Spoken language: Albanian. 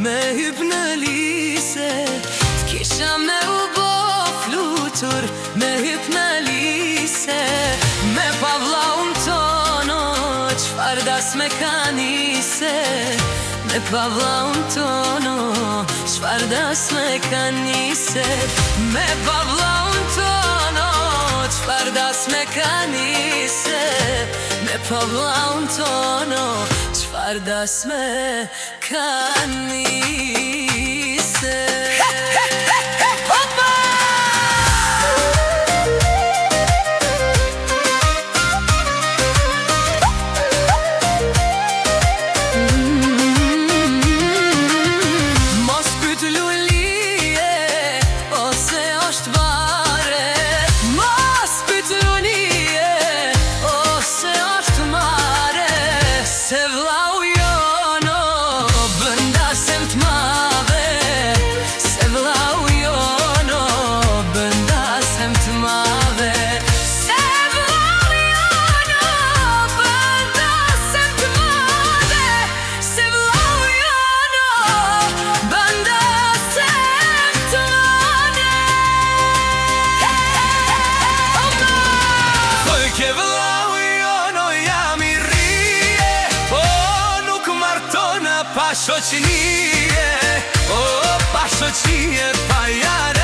me hyp në lise, t'kisha me u bo flutur, me hyp në lise, me pa vllaun tono, qfar das me kanise, me pa vllaun tono, qfar das me kanise, me pa vllaun tono, qfar das me kanise, me pa vllaun tono, qfar das me kanise. Ke vëllau jono jam I rije, nuk martona pa shoqënie, pa shoqënie, pa jare.